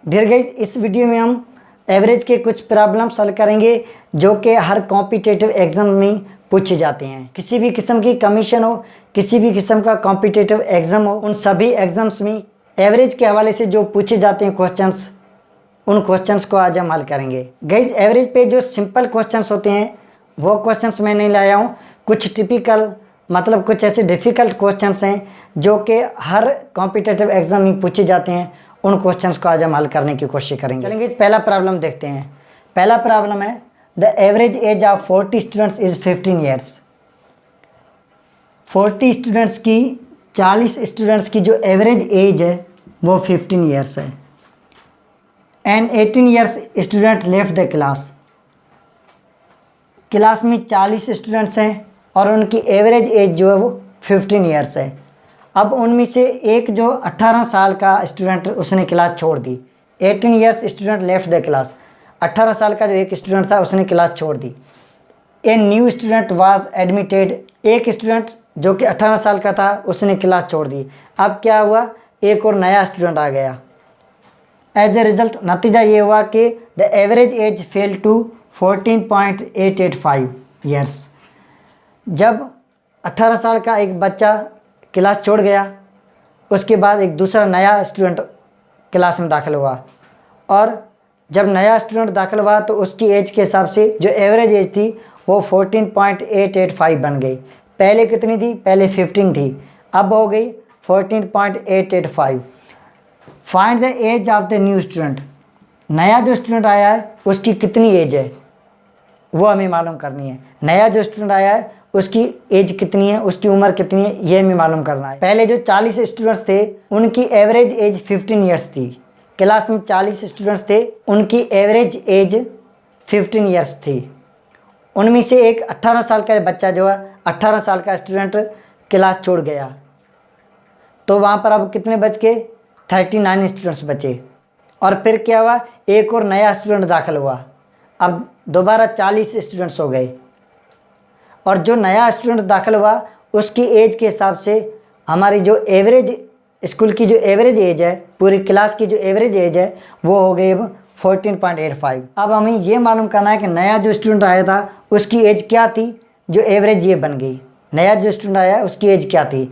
Dear guys, इस video में हम एवरेज के कुछ प्रॉब्लम सॉल्व करेंगे जो कि हर कॉम्पिटिटिव एग्जाम में पूछे जाते हैं। किसी भी किस्म की कमीशन हो, किसी भी किस्म का कॉम्पिटिटिव एग्जाम हो, उन सभी एग्जाम्स में एवरेज के हवाले से जो पूछे जाते हैं क्वेश्चंस, उन क्वेश्चंस को आज हम हल करेंगे। गाइस, एवरेज पे जो सिंपल क्वेश्चंस होते हैं वो क्वेश्चंस मैं नहीं लाया हूँ। कुछ टिपिकल मतलब कुछ ऐसे डिफ़िकल्ट क्वेश्चंस हैं जो कि हर कॉम्पिटिटिव एग्जाम में पूछे जाते हैं। उन क्वेश्चंस को आज हम हल करने की कोशिश करेंगे। चलेंगे, पहला प्रॉब्लम देखते हैं। पहला प्रॉब्लम है, the average as of 40 students is 15 years. 40 students की 40 स्टूडेंट्स की जो एवरेज एज है वो 15 ईयर्स है। And 18 years student left the class. Class में 40 स्टूडेंट्स हैं और उनकी एवरेज एज जो है वो 15 ईयर्स है। अब उनमें से एक जो 18 साल का स्टूडेंट उसने क्लास छोड़ दी। 18 years student left the class. 18 साल का जो एक स्टूडेंट था उसने क्लास छोड़ दी। A new student was admitted. एक स्टूडेंट जो कि 18 साल का था उसने क्लास छोड़ दी। अब क्या हुआ, एक और नया स्टूडेंट आ गया। एज ए रिज़ल्ट नतीजा ये हुआ कि the average age fell to 14.885 years. जब 18 साल का एक बच्चा क्लास छोड़ गया, उसके बाद एक दूसरा नया स्टूडेंट क्लास में दाखिल हुआ, और जब नया स्टूडेंट दाखिल हुआ तो उसकी एज के हिसाब से जो एवरेज एज थी वो 14.885 बन गई। पहले कितनी थी? पहले 15 थी, अब हो गई 14.885। Find the age of the new student. नया जो स्टूडेंट आया है उसकी कितनी एज है वो हमें मालूम करनी है। नया जो स्टूडेंट आया है उसकी एज कितनी है, उसकी उम्र कितनी है, ये हमें मालूम करना है। पहले जो 40 स्टूडेंट्स थे उनकी एवरेज एज 15 ईयर्स थी। क्लास में 40 स्टूडेंट्स थे, उनकी एवरेज एज 15 ईयर्स थी। उनमें से एक 18 साल का बच्चा जो है, 18 साल का स्टूडेंट क्लास छोड़ गया, तो वहाँ पर अब कितने बच के 39 स्टूडेंट्स बचे। और फिर क्या हुआ, एक और नया स्टूडेंट दाखिल हुआ, अब दोबारा 40 स्टूडेंट्स हो गए। और जो नया स्टूडेंट दाखिल हुआ उसकी एज के हिसाब से हमारी जो एवरेज स्कूल की जो एवरेज एज है, पूरी क्लास की जो एवरेज एज है वो हो गई अब 14.85। अब हमें ये मालूम करना है कि नया जो स्टूडेंट आया था उसकी एज क्या थी जो एवरेज ये बन गई। नया जो स्टूडेंट आया उसकी एज क्या थी।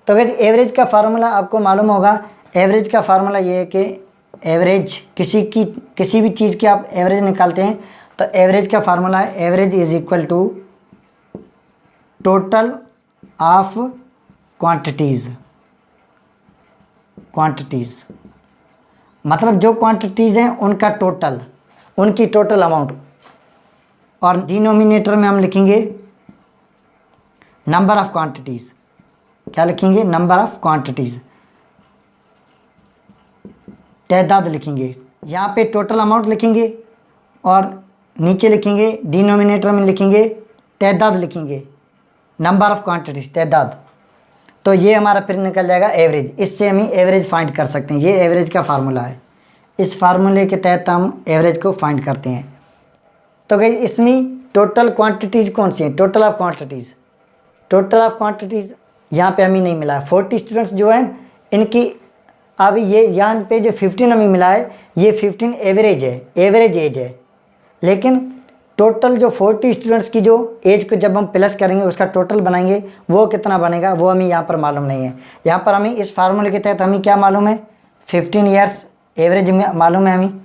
तो गाइस, एवरेज का फार्मूला आपको मालूम होगा। एवरेज का फार्मूला ये है कि एवरेज किसी भी चीज़ की आप एवरेज निकालते हैं तो एवरेज का फार्मूला है average is equal to total of quantities. मतलब जो क्वांटिटीज़ हैं उनका टोटल, उनकी टोटल अमाउंट, और डिनोमिनेटर में हम लिखेंगे नंबर ऑफ क्वांटिटीज़। क्या लिखेंगे? नंबर ऑफ क्वांटिटीज़, तादाद लिखेंगे। यहाँ पे टोटल अमाउंट लिखेंगे और नीचे लिखेंगे डिनोमिनेटर में लिखेंगे तादाद, लिखेंगे नंबर ऑफ क्वांटिटीज़, तादाद। तो ये हमारा फिर निकल जाएगा एवरेज। इससे हम एवरेज फाइंड कर सकते हैं। ये एवरेज का फार्मूला है। इस फार्मूले के तहत हम एवरेज को फाइंड करते हैं। तो गाइस, इसमें टोटल क्वांटिटीज़ कौन सी हैं? टोटल ऑफ क्वांटिटीज़ यहाँ पे हमें नहीं मिला है। 40 स्टूडेंट्स जो हैं इनकी, अब ये यहाँ पे जो 15 हमें मिला है ये 15 एवरेज है, एवरेज एज है। लेकिन टोटल जो 40 स्टूडेंट्स की जो एज को जब हम प्लस करेंगे उसका टोटल बनाएंगे वो कितना बनेगा वो हमें यहाँ पर मालूम नहीं है। यहाँ पर हमें इस फार्मूले के तहत हमें क्या मालूम है, 15 ईयर्स एवरेज में मालूम है हमें।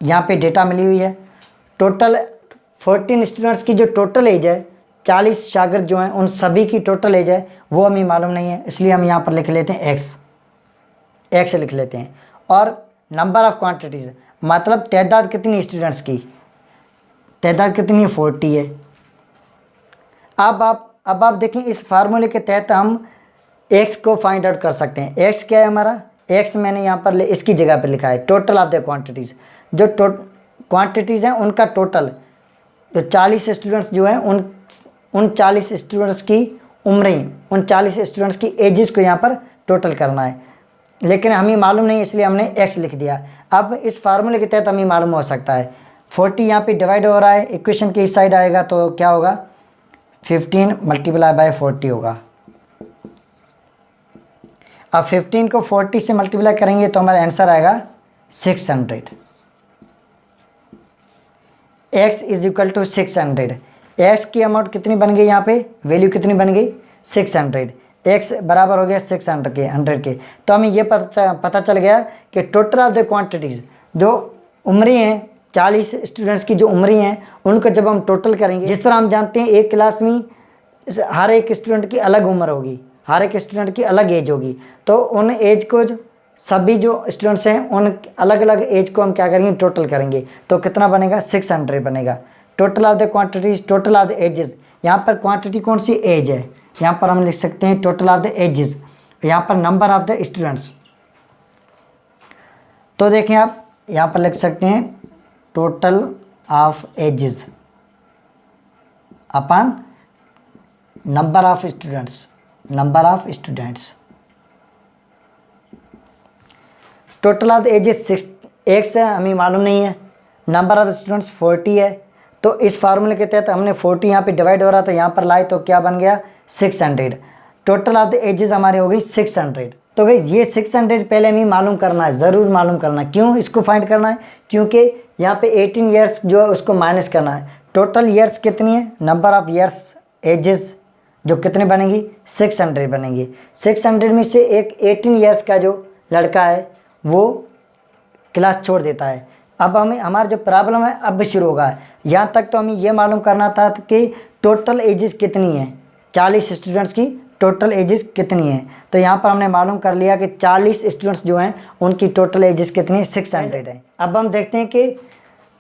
यहाँ पे डेटा मिली हुई है। टोटल 14 स्टूडेंट्स की जो टोटल एज है, 40 शागिर्द जो हैं उन सभी की टोटल एज है वो हमें मालूम नहीं है, इसलिए हम यहाँ पर लिख लेते हैं एक्स लिख लेते हैं। और नंबर ऑफ़ क्वांटिटीज़ मतलब तादाद कितनी स्टूडेंट्स की, तादाद कितनी है? 40 है। अब आप देखें, इस फार्मूले के तहत हम एक्स को फाइंड आउट कर सकते हैं। एक्स क्या है हमारा? एक्स मैंने यहाँ पर इसकी जगह पर लिखा है टोटल ऑफ द क्वांटिटीज़। जो क्वांटिटीज़ हैं उनका टोटल, जो 40 स्टूडेंट्स जो हैं उन 40 स्टूडेंट्स की उम्रें, उन 40 स्टूडेंट्स की एजेस को यहाँ पर टोटल करना है। लेकिन हमें मालूम नहीं इसलिए हमने एक्स लिख दिया। अब इस फार्मूले के तहत हमें मालूम हो सकता है 40 यहाँ पे डिवाइड हो रहा है, इक्वेशन की इस साइड आएगा तो क्या होगा, 15 मल्टीप्लाई बाय 40 होगा। अब 15 को 40 से मल्टीप्लाई करेंगे तो हमारा आंसर आएगा 600, x is equal to 600। x की अमाउंट कितनी बन गई, यहाँ पे वैल्यू कितनी बन गई 600, x बराबर हो गया 600 के 100 के। तो हमें ये पता चल गया कि टोटल ऑफ द क्वांटिटीज़, जो उम्री हैं 40 स्टूडेंट्स की जो उम्री हैं उनको जब हम टोटल करेंगे, जिस तरह हम जानते हैं एक क्लास में हर एक स्टूडेंट की अलग उम्र होगी, हर एक स्टूडेंट की अलग एज होगी, तो उन एज को सभी जो स्टूडेंट्स हैं उन अलग अलग एज को हम क्या करेंगे टोटल करेंगे, तो कितना बनेगा 600 बनेगा। Total of the quantities, total of the ages, यहाँ पर क्वांटिटी कौन सी एज है, यहाँ पर हम लिख सकते हैं टोटल ऑफ द एजेस, यहाँ पर नंबर ऑफ द स्टूडेंट्स। तो देखें आप यहाँ पर लिख सकते हैं total of ages upon number of students, number of students. Total of the ages 6 x है, हमें मालूम नहीं है, नंबर ऑफ स्टूडेंट्स 40 है, तो इस फार्मूले के तहत हमने 40 यहाँ पे डिवाइड हो रहा था यहाँ पर लाए तो क्या बन गया 600। टोटल ऑफ द एजेस हमारे हो गई 600। तो गई ये 600 पहले हमें मालूम करना है, ज़रूर मालूम करना है। क्यों इसको फाइंड करना है, क्योंकि यहाँ पे 18 ईयर्स जो है उसको माइनस करना है। टोटल ईयर्स कितनी है, नंबर ऑफ ईयर्स एजेस जो कितने बनेंगी 600 बनेंगी। 600 में से एक 18 ईयर्स का जो लड़का है वो क्लास छोड़ देता है। अब हमें हमारा जो प्रॉब्लम है अब शुरू होगा। यहाँ तक तो हमें ये मालूम करना था कि टोटल एजेस कितनी है, 40 स्टूडेंट्स की टोटल एजेस कितनी है। तो यहाँ पर हमने मालूम कर लिया कि 40 स्टूडेंट्स जो हैं उनकी टोटल एजेस कितनी है 600 है। अब हम देखते हैं कि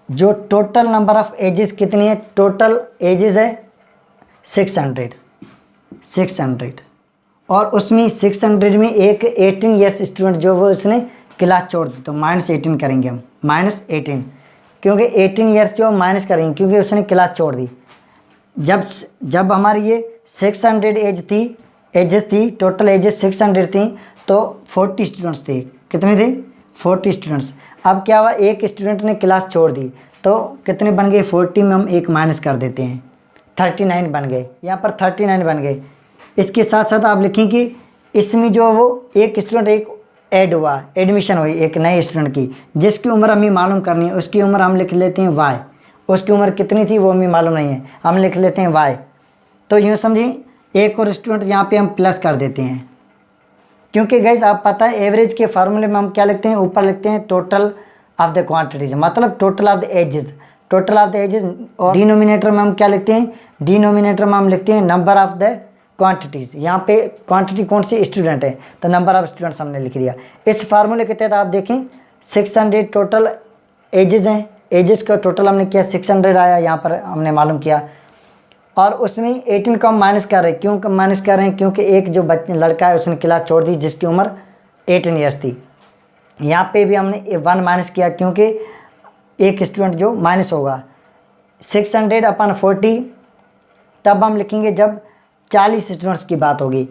जो टोटल नंबर ऑफ़ एजेस कितनी है, टोटल एजेस है 600 और उसमें 600 में एक 18 ईयर्स स्टूडेंट जो वो उसने क्लास छोड़ दी, तो -18 करेंगे हम, -18, क्योंकि 18 ईयर्स जो माइनस करेंगे क्योंकि उसने क्लास छोड़ दी। जब हमारी ये 600 एजेस थी, टोटल एजेस 600 थी, तो 40 स्टूडेंट्स थे। कितने थे 40 स्टूडेंट्स। अब क्या हुआ, एक स्टूडेंट ने क्लास छोड़ दी, तो कितने बन गए 40 में हम एक माइनस कर देते हैं, 39 बन गए। यहाँ पर 39 बन गए। इसके साथ साथ आप लिखें कि इसमें जो वो एक स्टूडेंट एक ऐड हुआ, एडमिशन हुई एक नए स्टूडेंट की, जिसकी उम्र हमें मालूम करनी है, उसकी उम्र हम लिख लेते हैं y। उसकी उम्र कितनी थी वो हमें मालूम नहीं है, हम लिख लेते हैं y। तो यूँ समझिए एक और स्टूडेंट यहाँ पे हम प्लस कर देते हैं, क्योंकि गाइस आप पता है एवरेज के फार्मूले में हम क्या लिखते हैं, ऊपर लिखते हैं टोटल ऑफ द क्वांटिटीज, मतलब total of the ages, total of the ages. और डिनोमिनेटर में हम क्या लिखते हैं, डिनोमिनेटर में हम लिखते हैं नंबर ऑफ द क्वांटिटीज़। यहाँ पे क्वांटिटी कौन सी स्टूडेंट है, तो नंबर ऑफ स्टूडेंट्स हमने लिख दिया। इस फार्मूले के तहत आप देखें 600 टोटल एजेस हैं, एजेस का टोटल हमने किया 600 आया, यहाँ पर हमने मालूम किया। और उसमें 18 को हम माइनस कर रहे हैं, क्यों माइनस कर रहे हैं, क्योंकि एक जो लड़का है उसने क्लास छोड़ दी जिसकी उम्र 18 ईयर्स थी। यहाँ पे भी हमने 1 माइनस किया, क्योंकि एक स्टूडेंट जो माइनस होगा 600/40। तब हम लिखेंगे जब 40 स्टूडेंट्स की बात होगी,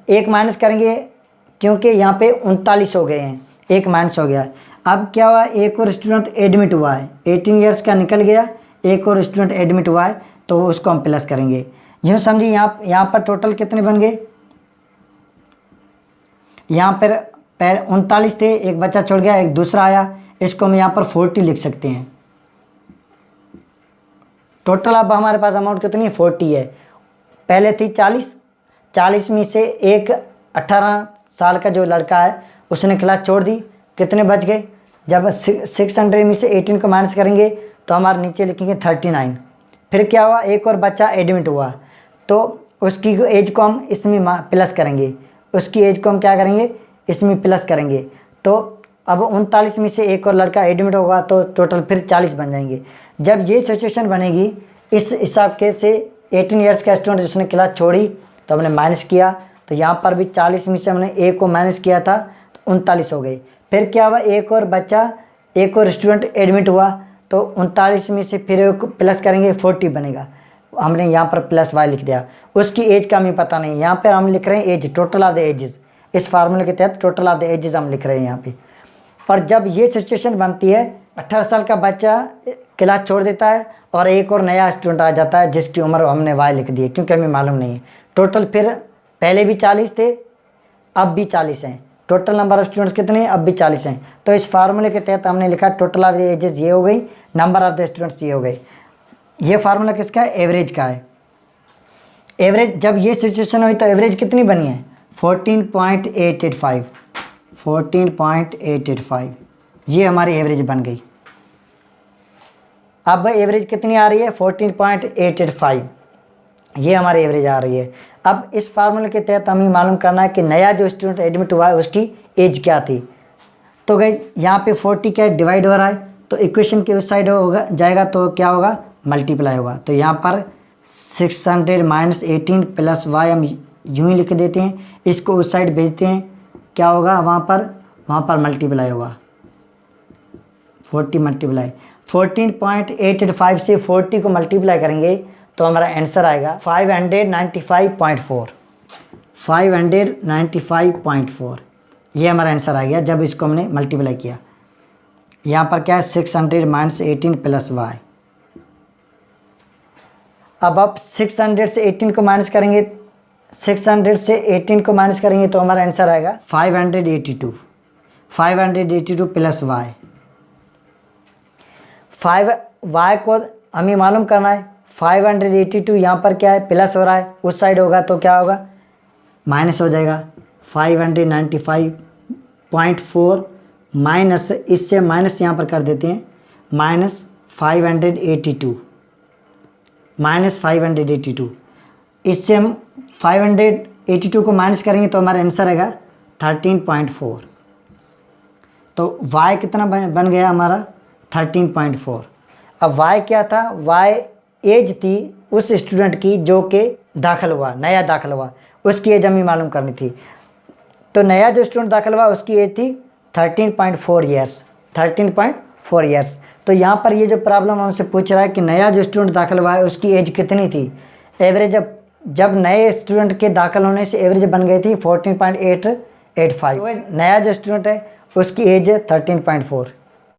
एक माइनस करेंगे क्योंकि यहाँ पे 39 हो गए हैं, एक माइनस हो गया। अब क्या हुआ, एक और स्टूडेंट एडमिट हुआ है, 18 ईयर्स का निकल गया, एक और स्टूडेंट एडमिट हुआ है, तो उसको हम प्लस करेंगे। यूँ समझिए यहाँ पर टोटल कितने बन गए, यहाँ पर 39 थे, एक बच्चा छोड़ गया, एक दूसरा आया, इसको हम यहाँ पर 40 लिख सकते हैं। टोटल अब हमारे पास अमाउंट कितनी 40 है। पहले थी 40 में से एक 18 साल का जो लड़का है उसने क्लास छोड़ दी, कितने बच गए। जब 600 में से 18 को माइनस करेंगे तो हमारे नीचे लिखेंगे 39। फिर क्या हुआ, एक और बच्चा एडमिट हुआ, तो उसकी एज को हम इसमें प्लस करेंगे, उसकी एज को हम क्या करेंगे इसमें प्लस करेंगे। तो अब 39 में से एक और लड़का एडमिट होगा, तो टोटल फिर 40 बन जाएंगे। जब ये सिचुएशन बनेगी इस हिसाब के से 18 ईयर्स का स्टूडेंट जिसने क्लास छोड़ी तो हमने माइनस किया, तो यहाँ पर भी 40 में से हमने एक को माइनस किया था तो 39 हो गई। फिर क्या हुआ, एक और बच्चा, एक और स्टूडेंट एडमिट हुआ, तो 39 में से फिर एक प्लस करेंगे 40 बनेगा, हमने यहाँ पर +y लिख दिया। उसकी एज का हमें पता नहीं, यहाँ पर हम लिख रहे हैं age, total of the ages. इस फार्मूले के तहत टोटल ऑफ द एजेस हम लिख रहे हैं यहाँ पे। और जब ये सिचुएशन बनती है, 18 साल का बच्चा क्लास छोड़ देता है और एक और नया स्टूडेंट आ जाता है जिसकी उम्र हमने y लिख दी है, क्योंकि हमें मालूम नहीं है। टोटल फिर पहले भी 40 थे, अब भी 40 हैं, टोटल नंबर ऑफ स्टूडेंट्स कितने हैं, अब भी 40 हैं। तो इस फार्मूले के तहत हमने लिखा टोटल ऑफ एजेस ये हो गई, नंबर ऑफ द स्टूडेंट्स ये हो गई। ये फार्मूला किसका है, एवरेज का है। एवरेज जब ये सिचुएशन हुई तो एवरेज कितनी बनी है, 14.885, 14.885 ये हमारी एवरेज बन गई। अब एवरेज कितनी आ रही है, 14.885 ये हमारी एवरेज आ रही है। अब इस फार्मूले के तहत हमें मालूम करना है कि नया जो स्टूडेंट एडमिट हुआ है उसकी एज क्या थी। तो गाइस यहाँ पे 40 क्या डिवाइड हो रहा है, तो इक्वेशन के उस साइड होगा जाएगा तो क्या होगा, मल्टीप्लाई होगा। तो यहाँ पर 600 माइनस 18 प्लस वाई हम यूँ ही लिख देते हैं, इसको उस साइड भेजते हैं, क्या होगा वहाँ पर मल्टीप्लाई होगा, 40 मल्टीप्लाई 14.885 से 40 को मल्टीप्लाई करेंगे तो हमारा आंसर आएगा 595.4, 595.4 ये हमारा आंसर आ गया जब इसको हमने मल्टीप्लाई किया। यहाँ पर क्या है, 600 माइनस 18 प्लस वाई। अब आप 600 से 18 को माइनस करेंगे, 600 से 18 को माइनस करेंगे तो हमारा आंसर आएगा 582 प्लस वाई। 5 वाई को हमें मालूम करना है, 582 यहाँ पर क्या है प्लस हो रहा है, उस साइड होगा तो क्या होगा माइनस हो जाएगा। 595.4 माइनस, इससे माइनस यहाँ पर कर देते हैं, माइनस 582 माइनस 582, इससे हम 582 को माइनस करेंगे तो हमारा आंसर आएगा 13.4। तो y कितना बन गया हमारा 13.4। अब y क्या था, y एज थी उस स्टूडेंट की जो कि दाखिल हुआ, नया दाखिल हुआ, उसकी एज हमें मालूम करनी थी। तो नया जो स्टूडेंट दाखिल हुआ उसकी एज थी 13.4 ईयर्स, 13.4 ईयर्स। तो यहाँ पर ये जो प्रॉब्लम हमसे पूछ रहा है कि नया जो स्टूडेंट दाखिल हुआ है उसकी एज कितनी थी, एवरेज जब नए स्टूडेंट के दाखिल होने से एवरेज बन गई थी 14.885। नया जो स्टूडेंट है उसकी एज है 13.4।